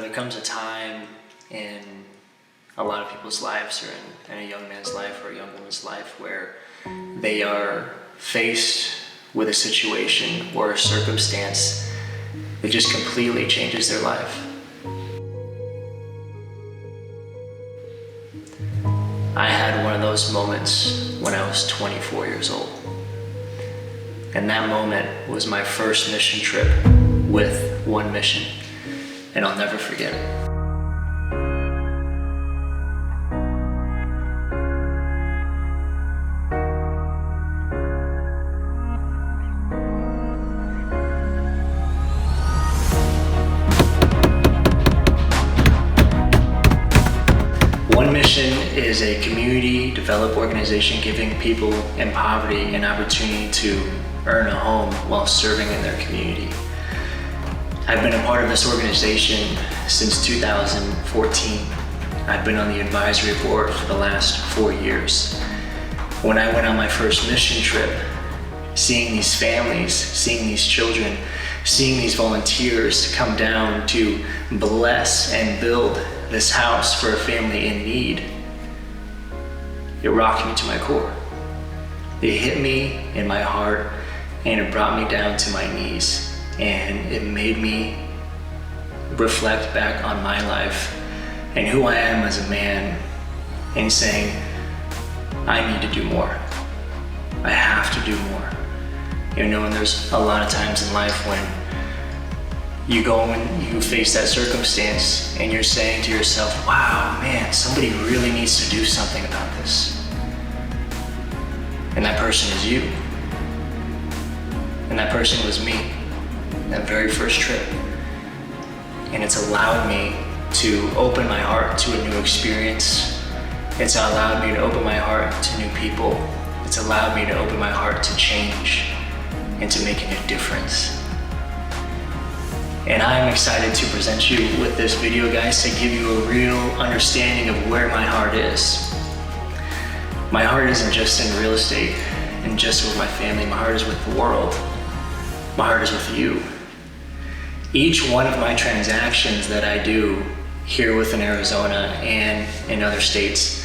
There comes a time in a lot of people's lives, or in a young man's life or a young woman's life, where they are faced with a situation or a circumstance that just completely changes their life. I had one of those moments when I was 24 years old. And that moment was my first mission trip with One Mission. And I'll never forget it. One Mission is a community developed organization giving people in poverty an opportunity to earn a home while serving in their community. I've been a part of this organization since 2014. I've been on the advisory board for the last 4 years. When I went on my first mission trip, seeing these families, seeing these children, seeing these volunteers come down to bless and build this house for a family in need, it rocked me to my core. It hit me in my heart, and it brought me down to my knees. And it made me reflect back on my life and who I am as a man, and saying, I need to do more. I have to do more. And there's a lot of times in life when you go and you face that circumstance and you're saying to yourself, wow, man, somebody really needs to do something about this. And that person is you. And that person was me. That very first trip. And it's allowed me to open my heart to a new experience. It's allowed me to open my heart to new people. It's allowed me to open my heart to change and to making a difference. And I'm excited to present you with this video, guys, to give you a real understanding of where my heart is. My heart isn't just in real estate and just with my family. My heart is with the world. My heart is with you. Each one of my transactions that I do here within Arizona and in other states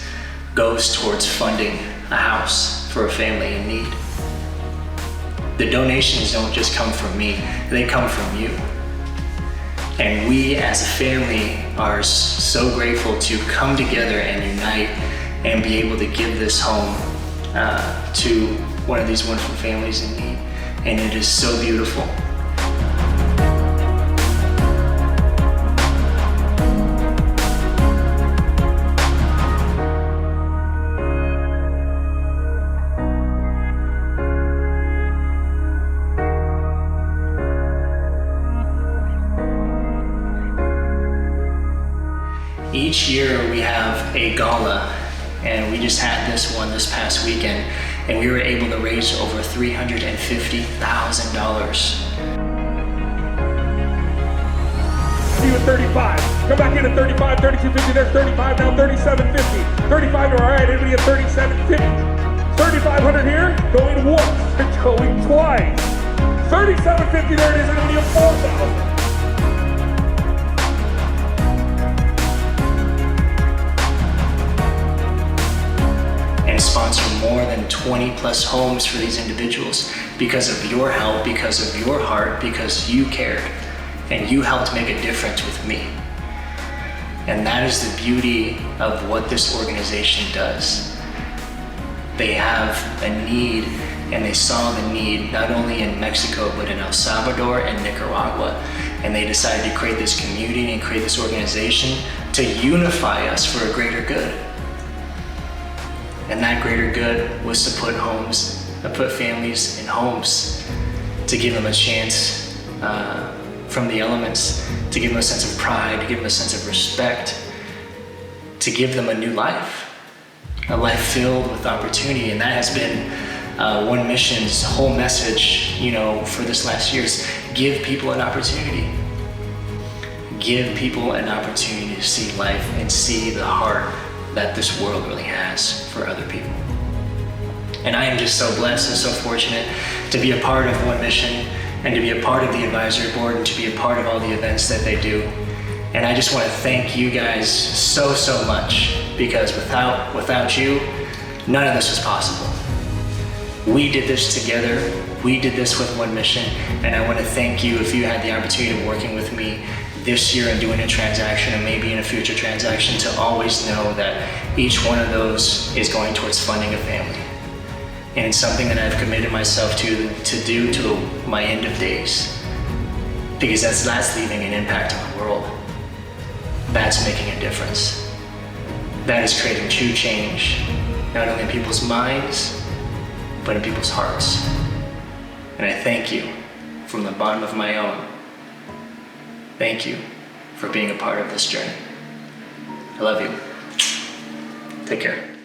goes towards funding a house for a family in need. The donations don't just come from me, they come from you. And we as a family are so grateful to come together and unite and be able to give this home to one of these wonderful families in need. And it is so beautiful. Each year we have a gala, and we just had this one this past weekend, and we were able to raise over $350,000. See you at 35. Come back in at 35, 32.50. There's 35 now, 37.50. 35, all right, everybody at 37.50. 3,500 here, going once, going twice. 37.50, there it is, everybody at 4,000. And sponsor more than 20 plus homes for these individuals because of your help, because of your heart, because you cared and you helped make a difference with me. And that is the beauty of what this organization does. They have a need, and they saw the need not only in Mexico but in El Salvador and Nicaragua, and they decided to create this community and create this organization to unify us for a greater good. And that greater good was to put families in homes, to give them a chance from the elements, to give them a sense of pride, to give them a sense of respect, to give them a new life, a life filled with opportunity. And that has been One Mission's whole message, for this last year, is give people an opportunity. Give people an opportunity to see life and see the heart that this world really has for other people. And I am just so blessed and so fortunate to be a part of One Mission and to be a part of the advisory board and to be a part of all the events that they do. And I just want to thank you guys so much, because without you, none of this was possible. We did this together. We did this with One Mission, and I want to thank you if you had the opportunity of working with me this year and doing a transaction, and maybe in a future transaction, to always know that each one of those is going towards funding a family. And it's something that I've committed myself to do to my end of days. Because that's leaving an impact on the world. That's making a difference. That is creating true change, not only in people's minds, but in people's hearts. And I thank you from the bottom of my own. Thank you for being a part of this journey. I love you. Take care.